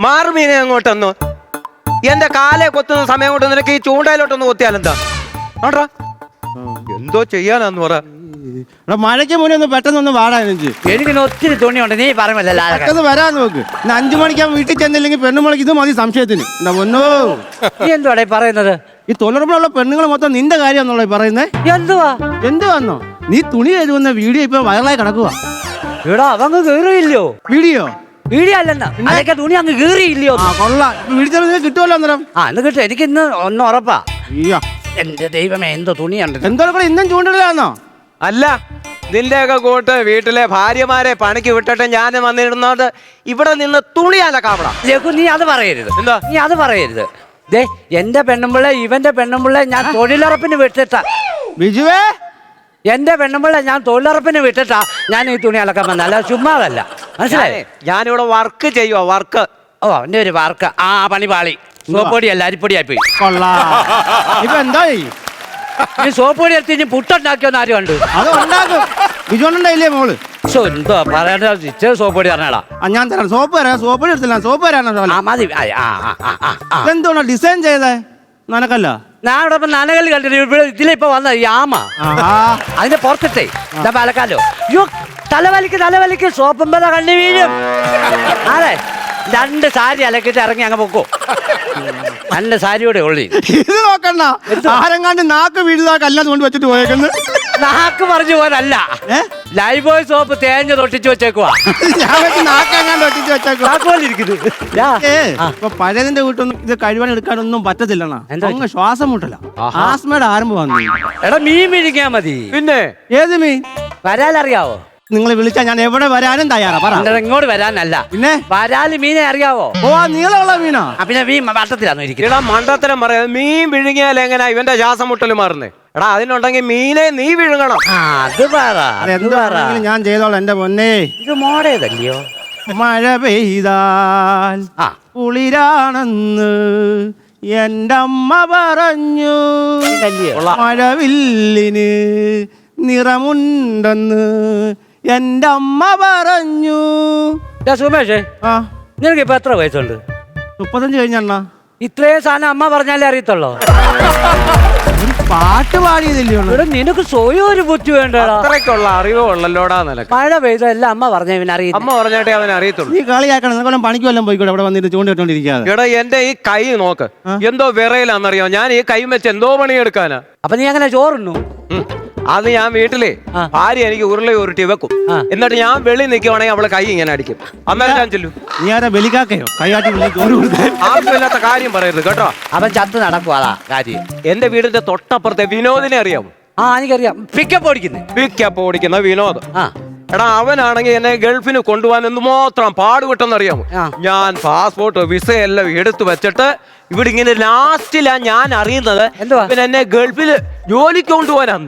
മാറുമീനെ അങ്ങോട്ടൊന്നു എന്റെ കാലെ കൊത്തുന്ന സമയം കൊണ്ട് നിനക്ക് ഈ ചൂണ്ടയിലോട്ടൊന്ന് കൊത്തിയാലെന്താ ആണ്ടാ എന്തോ ചെയ്യാനാന്ന് പറ. മഴയ്ക്ക് മുന്നേ ഒന്ന് പെട്ടെന്ന് വാടാ എനിക്ക് ഒത്തിരി തുണിയുണ്ട്, നീ പറയുമല്ലോ വരാൻ നോക്ക്. 5 മണിക്കാകുമ്പോൾ വീട്ടിൽ ചെന്നില്ലെങ്കിൽ പെണ്ണുമണിക്ക് ഇത് മതി സംശയത്തിന്. ഒന്നോ നീ എന്തുവാടേ പറയുന്നത്? ഈ തൊഴിലുറപ്പിലുള്ള പെണ്ണുങ്ങൾ മൊത്തം നിന്റെ കാര്യമാണെന്നുള്ള പറയുന്നേ. എന്തുവാന്നോ നീ തുണി കഴുകുന്ന വീഡിയോ ഇപ്പൊ വൈറലായി കിടക്കുക. ഇവിടെ അവങ്ങ് കീറിയില്ലയോ? വീഡിയോ അല്ലെന്നാ അതൊക്കെ തുണി അങ്ങ് കീറിയില്ലയോ? കൊള്ളാം, വീഡിയോ കിട്ടുമല്ലോ അന്നേരം. എന്ന് കിട്ടും, എനിക്ക് ഇന്ന് ഒന്ന് ഉറപ്പാ. എന്റെ ദൈവമേ, എന്തോ തുണിയുണ്ട്. എന്തോ കൂടെ ഇന്നും ചൂണ്ടിടാന്നോ? അല്ല, നിന്റെയൊക്കെ കൂട്ട് വീട്ടിലെ ഭാര്യമാരെ പണിക്ക് വിട്ടിട്ട് ഞാൻ വന്നിരുന്നത് ഇവിടെ നിന്ന് തുണി അലക്കാവണം. നീ അത് പറയരുത്. എന്താ നീ അത് പറയരുത്? ദേ, എന്റെ പെണ്ണുമ്പിള്ള ഇവന്റെ പെണ്ണുമ്പിള്ള ഞാൻ തൊഴിലുറപ്പിന് വിട്ടിട്ടാ. ബിജുവേ, എന്റെ പെണ്ണുമ്പിള്ള ഞാൻ തൊഴിലുറപ്പിന് വിട്ടിട്ടാ ഞാൻ ഈ തുണി അലക്കാൻ വന്ന, അല്ല ചുമ്മാതല്ല. മനസ്സിലായേ? ഞാനിവിടെ വർക്ക് ചെയ്യുവാ, വർക്ക്. ഓ, എന്റെ ഒരു വർക്ക്. ആ പണി പാളി. സോപ്പൊടിയല്ല, അരിപ്പൊടിയായി പോയി. ഇപ്പൊ എന്താ നീ സോപ്പൊടി എടുത്ത് ഇനി പുട്ടുണ്ടാക്കിയോന്ന് ആരും കണ്ടു? അത് ഉണ്ടാക്കും. ബിജുണ്ടായില്ലേ മോള്? എന്തോ പറയണ്ട, സോപ്പൊടി പറഞ്ഞാടാ. ഞാൻ തരാം. സോപ്പ് തരാം. സോപ്പൊടി എടുത്തില്ല, സോപ്പ് തരാനോ? മതി. എന്തോണോ ഡിസൈൻ ചെയ്തേ? നനക്കല്ല. ഞാൻ ഇവിടെ നനകല്ല് കണ്ടിട്ട് ഇവിടെ ഇതിലിപ്പോ വന്ന ഈ ആമ അതിന്റെ പുറത്തിട്ടേ അലക്കാലോ. യോ, തലവലിക്ക് സോപ്പുമ്പോ കണ്ണി വീഴും. അതെ, 2 സാരി അലക്കിട്ട് ഇറങ്ങി അങ്ങ് പൊക്കോ. 2 സാരിയോടെ ഉള്ളി. ഇത് നോക്കണ്ട, ആരെങ്ങാണ്ട് നാക്ക് വീഴുതാ കല്ലാന്ന് കൊണ്ട് വെച്ചിട്ട് പോയേക്കുന്നു. നാക്ക് പറഞ്ഞു പോലല്ല, ലൈഫ് ബോയ് സോപ്പ് തേഞ്ഞ് തൊട്ടിച്ച് വെച്ചേക്കുവാ. പഴയതിന്റെ വീട്ടൊന്നും ഇത് കഴിവാൻ എടുക്കാനൊന്നും പറ്റത്തില്ലണ്ണ. അങ്ങ് ശ്വാസം മുട്ടല, ആസ്മയുടെ ആരംഭം വന്നു. എടാ, മീൻ വിഴിക്കാ മതി. പിന്നെ ഏത് മീൻ വരാലറിയാവോ? നിങ്ങളെ വിളിച്ചാ ഞാൻ എവിടെ വരാനും തയ്യാറാ. പറ. ഇങ്ങോട്ട് വരാനല്ല, പിന്നെ വരാല് മീനെ അറിയാവോ? ഓ, നീളമുള്ള മീനാ. പിന്നെ മീൻ വട്ടത്തിലാണോ ഇരിക്കുന്നത്? മണ്ടത്തരം പറയാ. മീൻ വിഴുങ്ങിയാൽ എങ്ങനെയാ ഇവന്റെ ശ്വാസം മുട്ടല് മാറുന്നേ? എടാ, അതിനുണ്ടെങ്കിൽ മീനെ നീ വിഴുങ്ങണം. അത് പറ. ഞാൻ ചെയ്തോളാം എന്റെ പൊന്നേ. ഇത് മോടേതല്ലയോ? മഴ പെയ്താൽ കുളിരാണെന്ന് എന്റെ അമ്മ പറഞ്ഞു, മഴവില്ലിന് നിറമുണ്ടെന്ന് എന്റെ അമ്മ പറഞ്ഞു. സുമേഷേ, നിനക്ക് ഇപ്പൊ എത്ര വയസ്സുണ്ട്? 35 കഴിഞ്ഞണ്ണ. ഇത്രയും സാധനം അമ്മ പറഞ്ഞാലേ അറിയത്തുള്ളൂ. പാട്ട് പാടിയതല്ലേ? നിനക്ക് സ്വയം ഒരു ബുദ്ധി വേണ്ടടാ. അത്രയ്ക്കുള്ള അറിവ് ഉള്ളല്ലോടാ നിനക്ക്. മഴ പെയ്തല്ല അമ്മ പറഞ്ഞ ഇവനറിയാം. അമ്മ പറഞ്ഞിട്ടേ അവനെ അറിയത്തുള്ളൂ. നീ കളിയാക്കണം. നിനക്കൊല്ലം പണിക്ക് വല്ലതും പോയിക്കോട്ടെ, ഇവിടെ വന്നിട്ട് ചൂണ്ടിട്ടോണ്ടിരിക്കാതെ. എടാ, എന്റെ ഈ കൈ നോക്ക്, എന്തോ വിറയിലാന്നറിയോ? ഞാൻ ഈ കൈ വെച്ച് എന്തോ പണിയെടുക്കാനാ. അപ്പൊ നീ അങ്ങനെ ചോറുണ്ണു? അത് ഞാൻ വീട്ടിലെ ഭാര്യ എനിക്ക് ഉരുള ഉരുട്ടി വെക്കും. എന്നിട്ട് ഞാൻ വെളി നിൽക്കുവാണെങ്കിൽ അവളെ കൈ ഇങ്ങനെ അടിക്കും. അന്നേരം ഞാൻ ചെല്ലും. നീ ആരാ ബലിക്കാക്കയോ? കൈയാട്ടി ആവശ്യമില്ലാത്ത കാര്യം പറയരുത് കേട്ടോ. അവൻ ചത്ത് നടക്കുവാ കാര്യം. എന്റെ വീടിന്റെ തൊട്ടപ്പുറത്തെ വിനോദിനെ അറിയാമോ? എനിക്കറിയാം. പിക്കപ്പ് ഓടിക്കുന്ന വിനോദ്. എടാ, അവനാണെങ്കിൽ എന്നെ ഗൾഫിന് കൊണ്ടുപോകാൻ എന്തുമാത്രം പാടുപെട്ടെന്നറിയാമോ? ഞാൻ പാസ്പോർട്ട് വിസ എല്ലാം എടുത്തു വെച്ചിട്ട് ഇവിടെ ഇങ്ങനെ ലാസ്റ്റിലാ ഞാൻ അറിയുന്നത് പിന്നെ എന്നെ ഗൾഫില് ജോലിക്ക് കൊണ്ടുപോകാനാണ്.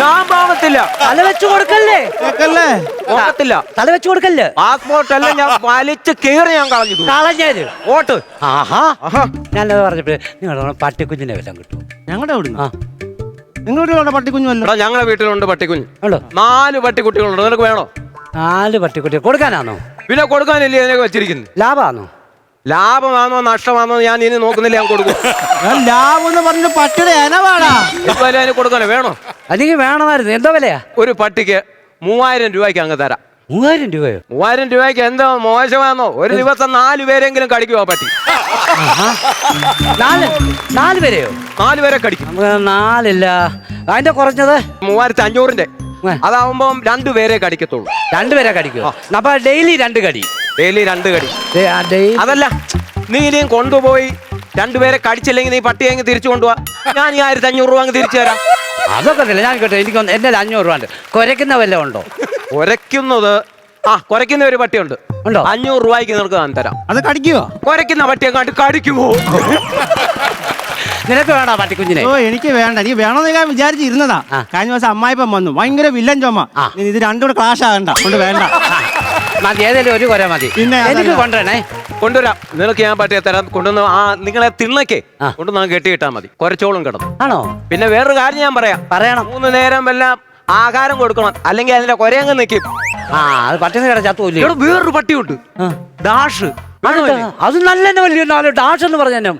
ഞാൻ പോകത്തില്ല. തല വെച്ച് കൊടുക്കല്ലേ? പോകത്തില്ല. തല വെച്ച് കൊടുക്കല്ലേ? പാസ്പോർട്ട് എല്ലാം ഞാൻ വലിച്ച് കീറി ഞാൻ കളഞ്ഞത് ഓട്ട്. ഞാനത് പറഞ്ഞപ്പോ നിങ്ങളുടെ പട്ടിക്കുഞ്ഞിനെ വല്ലതും കിട്ടും? ഞങ്ങളുടെ അവിടെ നിങ്ങളുടെ പട്ടിക്കുഞ്ഞല്ലോ. ഞങ്ങളുടെ വീട്ടിലുണ്ട് പട്ടിക്കുഞ്ഞ്. 4 പട്ടിക്കുട്ടികളുണ്ട്. നിനക്ക് വേണോ? 4 പട്ടിക്കുട്ടികൾ കൊടുക്കാനാണോ? പിന്നെ കൊടുക്കാനില്ലേ അതിനൊക്കെ വെച്ചിരിക്കുന്നത്? ലാഭമാണോ? ലാഭമാണോ നഷ്ടമാണോ ഞാൻ ഇനി നോക്കുന്നില്ല. ഞാൻ കൊടുക്കും. ലാഭം എന്ന് പറഞ്ഞ പട്ടിയുടെ ഇനവാടാ. അതിന് കൊടുക്കാനോ? വേണോ? എനിക്ക് വേണമായിരുന്നു. എന്തോ വിലയാ? ഒരു പട്ടിക്ക് 3000 രൂപയ്ക്ക് അങ്ങ് തരാം. 3000 രൂപയോ? 3000 രൂപയ്ക്ക് എന്തോ മോശമാണോ? ഒരു ദിവസം 4 പേരെങ്കിലും കടിക്കുവാ പട്ടി. 4 പേരെയോ? 4 പേരെ കടിക്കും. 4 അതിന്റെ കുറഞ്ഞത് 3500-ന്റെ. അതാവുമ്പോ 2 പേരെ കടിക്കത്തുള്ളൂ. 2 പേരെ കടിക്കും. അപ്പൊ ഡെയിലി 2 കടി. ഡെയിലി 2 കടി. അതല്ല, നീ ഇനിയും കൊണ്ടുപോയി 2 പേരെ കടിച്ചില്ലെങ്കിൽ നീ പട്ടിയെ തിരിച്ചു കൊണ്ടുപോവാ. ഞാൻ ഈ 1500 രൂപ അങ്ങ് തിരിച്ചു തരാം. അതൊക്കെ ഇല്ല, ഞാൻ കേട്ടോ. എനിക്ക് എന്റെ 500 രൂപ ഉണ്ട്. കുരയ്ക്കുന്ന വല്ലതും ഉണ്ടോ? കുരയ്ക്കുന്ന ഒരു പട്ടിയുണ്ട്. 500 രൂപയ്ക്ക് നിനക്ക് ഞാൻ തരാം. അത് കടിക്കുവോ? കുരയ്ക്കുന്ന പട്ടിയെ കണ്ട് കടിക്കുവോ? നിനക്ക് വേണോ പട്ടിക്കുഞ്ഞിനെ? ഓ, എനിക്ക് വേണ്ട. നീ വേണമെന്ന് ഞാൻ വിചാരിച്ചിരുന്നതാ. കഴിഞ്ഞ ദിവസം അമ്മായിപ്പം വന്നു, ഭയങ്കര വില്ലൻ ചുമ. ഇത് 2 കൂടെ ക്ലാഷ് ആകണ്ട കൊണ്ട് വേണ്ട. മതി, ഏതെങ്കിലും ഒരു കുര മതി. പിന്നെ എനിക്ക് കൊണ്ടുവരാം. നിനക്ക് ഞാൻ പട്ടിയെ തരാം. കൊണ്ടുവന്ന് നിങ്ങളെ തിണ്ണയ്ക്ക് കൊണ്ടുവന്ന് കെട്ടിയിട്ടാ മതി. കുരച്ചോളും കിടന്നു. ആണോ? പിന്നെ വേറൊരു കാര്യം ഞാൻ പറയണം. 3 നേരം എല്ലാം ആഹാരം കൊടുക്കണം, അല്ലെങ്കിൽ അതിന്റെ കുരയങ്ങ് നിൽക്കും. ആ അത് പട്ടിണി കിട ചത്തുല്ലേ. ഇവിടെ വേറൊരു പട്ടിയുണ്ട്, ഡാഷ്. അത് നല്ല വലിയ ഡാഷ് എന്ന് പറഞ്ഞ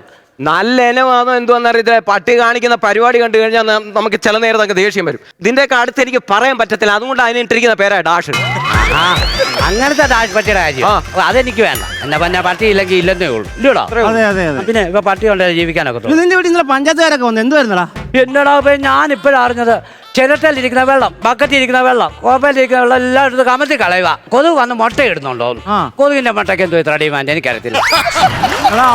നല്ല ഇനമാണോ എന്തോന്ന് അറിയത്തില്ല. പട്ടി കാണിക്കുന്ന പരിപാടി കണ്ടു കഴിഞ്ഞാൽ നമുക്ക് ചില നേരത്തൊക്കെ ദേഷ്യം വരും. ഇതിന്റെയൊക്കെ അടുത്ത് എനിക്ക് പറയാൻ പറ്റത്തില്ല, അതുകൊണ്ട് അതിനിട്ടിരിക്കുന്ന പേരാ ഡാഷ്. അങ്ങനത്തെ ഡാഷ് പട്ടിയുടെ കാര്യം അതെനിക്ക് വേണ്ട. എന്നാ പിന്നെ പട്ടി ഇല്ലെങ്കിൽ ഇല്ലെന്നേ ഉള്ളൂ, ഇല്ലടാ. അതെ അതെ അതെ. പിന്നെ ഇപ്പൊ പട്ടി കൊണ്ട് ജീവിക്കാനൊക്കെ നിന്റെ വീട്ടിൽ ഇന്നലെ പഞ്ചായത്തുകാരൊക്കെ വന്നു, എന്തുവായിരുന്നടാ? എന്നടാ ഞാൻ ഇപ്പോഴും അറിഞ്ഞത്, ചിരട്ടയിലിരിക്കുന്ന വെള്ളം, ബക്കറ്റിരിക്കുന്ന വെള്ളം, കോപ്പയിലിരിക്കുന്ന വെള്ളം എല്ലാം എടുത്ത് കമത്തി കളയുക. കൊതുക് വന്ന് മുട്ട ഇടുന്നുണ്ടോ? കൊതുകിന്റെ മുട്ടയ്ക്ക് എന്തോ ഇത്ര ഡിമാൻഡ് എനിക്കറിയത്തില്ല.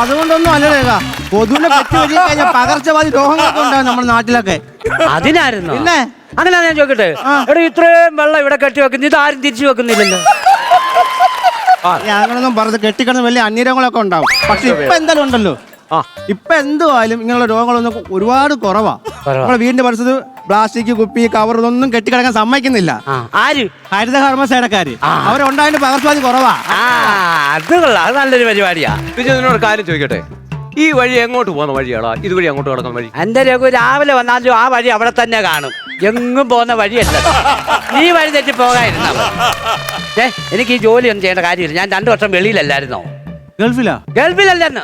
അതുകൊണ്ടൊന്നും അല്ലടേക്കാ, കൊതുവിനെ പറ്റി വലിയ കഴിഞ്ഞാൽ പകർച്ചവാദി രോഗങ്ങളൊക്കെ ഉണ്ടാവും നമ്മുടെ നാട്ടിലൊക്കെ. അതിനായിരുന്നു പിന്നെ അങ്ങനെ ഞാൻ ചോദിക്കട്ടെ, എടാ ഇത്രയും വെള്ളം ഇവിടെ കെട്ടി വെക്കുന്നു, ഇതാരും തിരിച്ചു വെക്കുന്നില്ലല്ലോ. അങ്ങനൊന്നും പറഞ്ഞത് കെട്ടിക്കിടന്ന് വലിയ അന്യരോഗങ്ങളൊക്കെ ഉണ്ടാവും. പക്ഷെ ഇപ്പൊ എന്തായാലും ഉണ്ടല്ലോ, ഇപ്പൊ എന്തുവായാലും ഇങ്ങനെയുള്ള രോഗങ്ങളൊന്നും ഒരുപാട് കുറവാ. നമ്മുടെ വീടിന്റെ പരിസരത്ത് പ്ലാസ്റ്റിക് കുപ്പി കവർ ഇതൊന്നും കെട്ടിക്കിടക്കാൻ സമ്മതിക്കുന്നില്ല. ആര്? ഹരിതകർമ്മസേനക്കാര്. അവരുണ്ടായിട്ട് പകർച്ചവാദി കുറവാ. അത് കൊള്ളാം, അത് നല്ലൊരു പരിപാടിയാ. ഇതിനോട് കാര്യം ചോദിക്കട്ടെ, ഈ വഴി എങ്ങോട്ട് പോകുന്ന വഴിയാടാ? ഇതുവഴി അങ്ങോട്ട് കിടക്കുന്ന വഴി? എന്റെ രഘു രാവിലെ വന്നാലും ആ വഴി അവിടെ തന്നെ കാണും, എങ്ങും പോകുന്ന വഴിയല്ല. നീ വഴി തെറ്റി പോകാതിരുന്ന എനിക്ക് ഈ ജോലിയൊന്നും ചെയ്യേണ്ട കാര്യമില്ല. ഞാൻ 2 വർഷം വെളിയിലല്ലായിരുന്നോ? ഗൾഫിലാ? ഗൾഫിലല്ലെന്ന്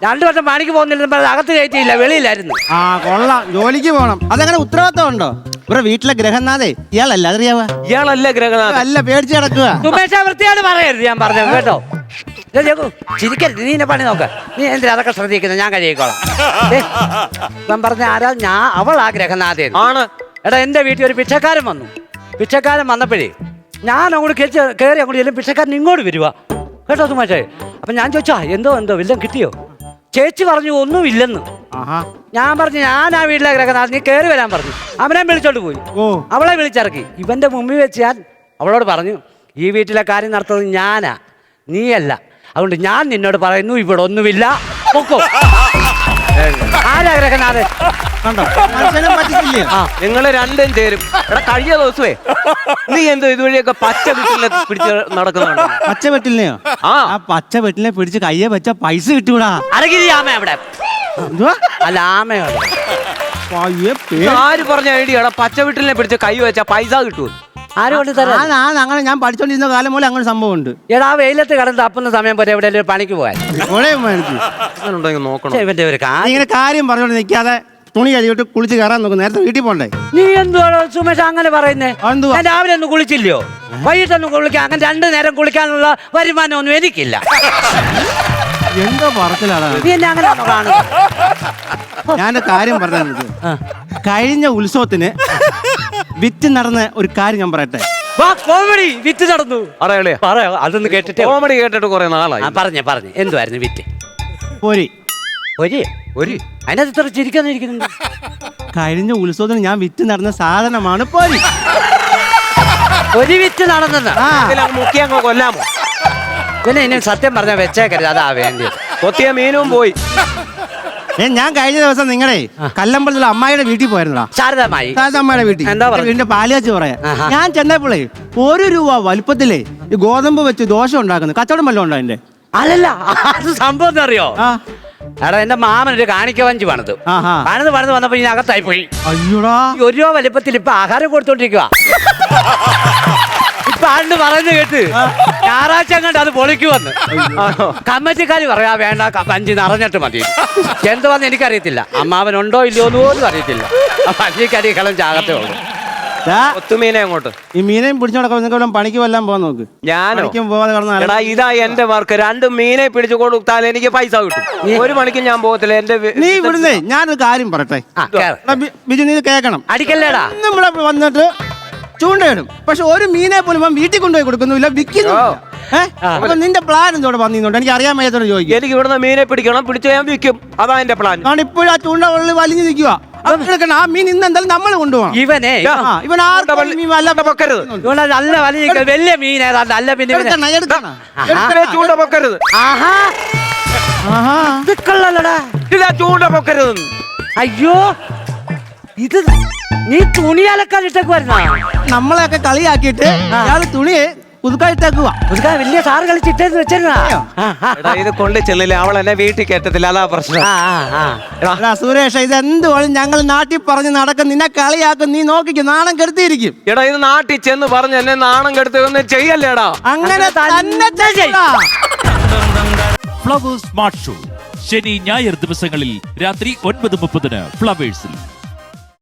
2 വർഷം പണിക്ക് പോകുന്നില്ല, അകത്ത് കയറ്റിയില്ല, വെളിയിലായിരുന്നു. ആ കൊള്ളാം, ജോലിക്ക് പോണം. അതങ്ങനെ ഉത്തരവാദിത്തം ഉണ്ടോ? ഇവിടെ വീട്ടിലെ ഗ്രഹനാഥേ ഇയാളല്ല, അതറിയാവാ? ഇയാളല്ല ഗ്രഹനാഥൻ. അല്ല, പേടിച്ച് കിടക്കുക. സുമേഷ വൃത്തിയോട് പറയരുത്, ഞാൻ പറഞ്ഞത് കേട്ടോ. ചിരിക്കരുത്, നീ എന്നെ പണി നോക്ക. നീ എന്തിനാ അതൊക്കെ ശ്രദ്ധിക്കുന്നത്? ഞാൻ കഴിയിക്കോളാം. ഞാൻ പറഞ്ഞ ആരാ? ഞാൻ അവൾ ആ ഗ്രഹനാഥൻ ആണ്. എടാ എന്റെ വീട്ടിൽ ഒരു പിച്ചക്കാരൻ വന്നു. പിച്ചക്കാരൻ വന്നപ്പോഴേ ഞാൻ അങ്ങോട്ട് കയറി അങ്ങോട്ട് ചെല്ലും, പിച്ചക്കാരൻ ഇങ്ങോട്ട് വരുവാ കേട്ടോ സുമേഷേ. അപ്പൊ ഞാൻ ചോദിച്ചാ എന്തോ വല്ലതും കിട്ടിയോ? ചേച്ചി പറഞ്ഞു ഒന്നുമില്ലെന്ന്. ഞാൻ പറഞ്ഞു ഞാൻ ആ വീട്ടിലെ ഗ്രഹനാഥൻ, നീ കയറി വരാൻ പറഞ്ഞു. അവനെ വിളിച്ചോണ്ട് പോയി, അവളെ വിളിച്ചിറക്കി. ഇവന്റെ മുമ്പിൽ വെച്ച് ഞാൻ അവളോട് പറഞ്ഞു, ഈ വീട്ടിലെ കാര്യം നടത്തുന്നത് ഞാനാ, നീയല്ല. അതുകൊണ്ട് ഞാൻ നിന്നോട് പറയുന്നു, ഇവിടെ ഒന്നുമില്ല, പൊക്കോ. ആരാ ഗ്രഹനാഥൻ? നിങ്ങള് രണ്ടും ചേരും. എടാ കഴിഞ്ഞ ദിവസമേ നീ എന്തോ ഇതുവഴിയൊക്കെ പച്ച വീട്ടിലെ പിടിച്ച് നടക്കുന്നുണ്ടോ? പച്ച വെട്ടിലിനെയോ? ആ പച്ച വെട്ടിലിനെ പിടിച്ച് കയ്യെ വെച്ച പൈസ കിട്ടൂടാ. അരകിരി ആമ എവിടെ? അല്ല ആമയോടെ ആര് പറഞ്ഞ ഐഡിയ? പച്ച വീട്ടിലിനെ പിടിച്ച് കൈ വെച്ചാ പൈസ കിട്ടുമോ? ആരോട് തരാം? അങ്ങനെ ഞാൻ പഠിച്ചോണ്ടിരുന്ന കാലം പോലെ അങ്ങനെ സംഭവം ഉണ്ട്. എടാ വെയിലത്ത് കിടന്ന് തപ്പുന്ന സമയം പോലെ എവിടെയെങ്കിലും പണിക്ക് പോയാൽ നോക്കണം. ഇവന്റെ ഒരു ഇങ്ങനെ കാര്യം പറഞ്ഞോണ്ട് നിൽക്കാതെ തുണി കഴിയിട്ട് കുളിച്ച് കയറാൻ നോക്കും. നേരത്തെ വീട്ടിൽ പോണ്ടേ? നീ എന്തുവാണോ സുമേഷ് അങ്ങനെ പറയുന്നേ? ഞാൻ രാവിലെ ഒന്നും കുളിച്ചില്ലയോ, വൈകിട്ടൊന്നും കുളിക്കാൻ, അങ്ങനെ 2 നേരം കുളിക്കാനുള്ള വരുമാനമൊന്നും എനിക്കില്ല. എന്തോ പറച്ചിലാണ്. നീ എന്നെ അങ്ങനെ കാണും. ഞാനൊരു കാര്യം പറഞ്ഞത്, കഴിഞ്ഞ ഉത്സവത്തിന് വിറ്റ് നടന്ന ഒരു കാര്യം ഞാൻ പറയട്ടെ. കോമഡി വിറ്റ് നടന്നു. പറയാ അതൊന്ന് കേട്ടിട്ട്. കോമഡി കേട്ടിട്ട് കുറെ നാളായി. പറഞ്ഞു എന്തുവായിരുന്നു വിറ്റ്? പോരി അതിനകത്ത് ഇത്ര ചിരിക്കാന്നിരിക്കുന്നുണ്ട്. കഴിഞ്ഞ ഉത്സവത്തിന് ഞാൻ വിറ്റ് നടന്ന സാധനമാണ് പോരി. ഒരു വിറ്റ് നടന്നത് മുക്കിയങ്ങ് കൊല്ലാമോ? പിന്നെ ഇനി സത്യം പറഞ്ഞാൽ വെച്ചേക്കരുത്, അതാ വേണ്ടി. കൊത്തിയ മീനും പോയി. ഞാൻ കഴിഞ്ഞ ദിവസം നിങ്ങളെ കല്ലമ്പലത്തിലെ അമ്മായിയുടെ വീട്ടിൽ പോയിരുന്നടാ. ശാരദാമ്മയുടെ വീട്ടിൽ. വീടിന്റെ പാലിയാച്ച് പറയാ. ഞാൻ ചെന്നപ്പോഴേ 1 രൂപ വലുപ്പത്തിലേ ഈ ഗോതമ്പ് വെച്ച് ദോശ ഉണ്ടാക്കുന്നത് കച്ചവടം വല്ലതും ഉണ്ടോ? എന്റെ അല്ലല്ല, അത് സംഭവം അറിയോ? എടാ എന്റെ മാമനൊരു കാണിക്ക വഞ്ചി പണിത് വന്നപ്പോ ഇനി അകത്തായി പോയി. അയ്യോടാ, 1 രൂപ വലിപ്പത്തിൽ ഇപ്പൊ ആഹാരം കൊടുത്തോണ്ടിരിക്കുക. ഇപ്പൊ ആണ്ട് പറഞ്ഞു കേട്ട് ഞായറാഴ്ച അങ്ങോട്ട് അത് പൊളിക്ക് വന്ന് കമ്മറ്റിക്കാര് പറയാ വേണ്ട, വഞ്ചി നിറഞ്ഞിട്ട് മതി. എന്തുവന്ന് എനിക്കറിയത്തില്ല, അമ്മാവനുണ്ടോ ഇല്ലയോ എന്ന് പോലും അറിയത്തില്ല. വഞ്ചിക്കരി കളം ചാകത്തേ ഉള്ളൂ. ഒത്തുമീനെ അങ്ങോട്ട് ഈ മീനെയും പിടിച്ചോടക്കം പണിക്ക് വല്ലതും പോകാൻ നോക്ക്. എടാ ഇതാ എന്റെ വർക്ക്. 2 മീനെ പിടിച്ചു കൊടുത്താൽ എനിക്ക് പൈസ കിട്ടും. 1 മണിക്ക് ഞാൻ പോകത്തില്ല. എന്റെ നീ ഇവിടുന്നേ ഞാനൊരു കാര്യം പറയട്ടെ ബിജു, നീ കേൾക്കണം. അടിക്കല്ലേടാ. നമ്മളെ വന്നിട്ട് ചൂണ്ടയിടും, പക്ഷെ ഒരു മീനെ പോലും വീട്ടിൽ കൊണ്ടുപോയി കൊടുക്കുന്നില്ല, വിൽക്കുന്നു. നിന്റെ പ്ലാൻ എന്തോടെ വന്നിട്ടുണ്ട്? എനിക്ക് അറിയാൻ വയ്യാത്തോട് ചോദിക്കും. എനിക്ക് ഇവിടുന്ന് മീനെ പിടിക്കണം, പിടിച്ച് ഞാൻ വിൽക്കും. അതാ എന്റെ പ്ലാൻ. കാരണം ഇപ്പോഴും ആ ചൂണ്ട ഉള്ളിൽ വലിഞ്ഞു നിൽക്കുക. ആ മീൻ ഇന്ന് എന്തായാലും നമ്മൾ കൊണ്ടുപോകണം. ഇവനെ ഇവൻ പൊക്കരുത്. നല്ല വലിയ മീൻ ഏതാണ്ട് അല്ല. പിന്നെ ചൂണ്ട പൊക്കരുത്. ചൂണ്ട പൊക്കരുത്. അയ്യോ, ഇത് നീ തുണി അലക്കാൻ ഇട്ടേക്ക് വരുന്ന നമ്മളെയൊക്കെ കളിയാക്കിയിട്ട് അയാൾ തുണി പുതുക്കായിട്ടേക്കുവാ. പുതുക്കാൻ വലിയ സാറ് കളിച്ചിട്ടെന്ന് വെച്ചിരുന്നാ. എടാ ഇത് കൊണ്ട് ചെല്ലില്ല, അവൾ എന്നെ വീട്ടിൽ കയറ്റത്തില്ല, അതാ പ്രശ്നം. എടാ സുരേഷ്, ഇത് എന്തുവാളും ഞങ്ങൾ നാട്ടിൽ പറഞ്ഞ് നടക്കും, നിന്നെ കളിയാക്കും, നീ നോക്കിക്കും, നാണം കെടുത്തിയിരിക്കും. എടാ ഇത് നാട്ടിൽ ചെന്ന് പറഞ്ഞ് എന്നെ നാണം കെടുത്തൊന്നും ചെയ്യല്ലേടാ. അങ്ങനെ തന്നെ ചെയ്യടാ. ഫ്ലവേഴ്സ് സ്മാർട്ട് ഷോ ശനി ഞായർ ദിവസങ്ങളിൽ രാത്രി 9:30 ഫ്ലവേഴ്സിൽ.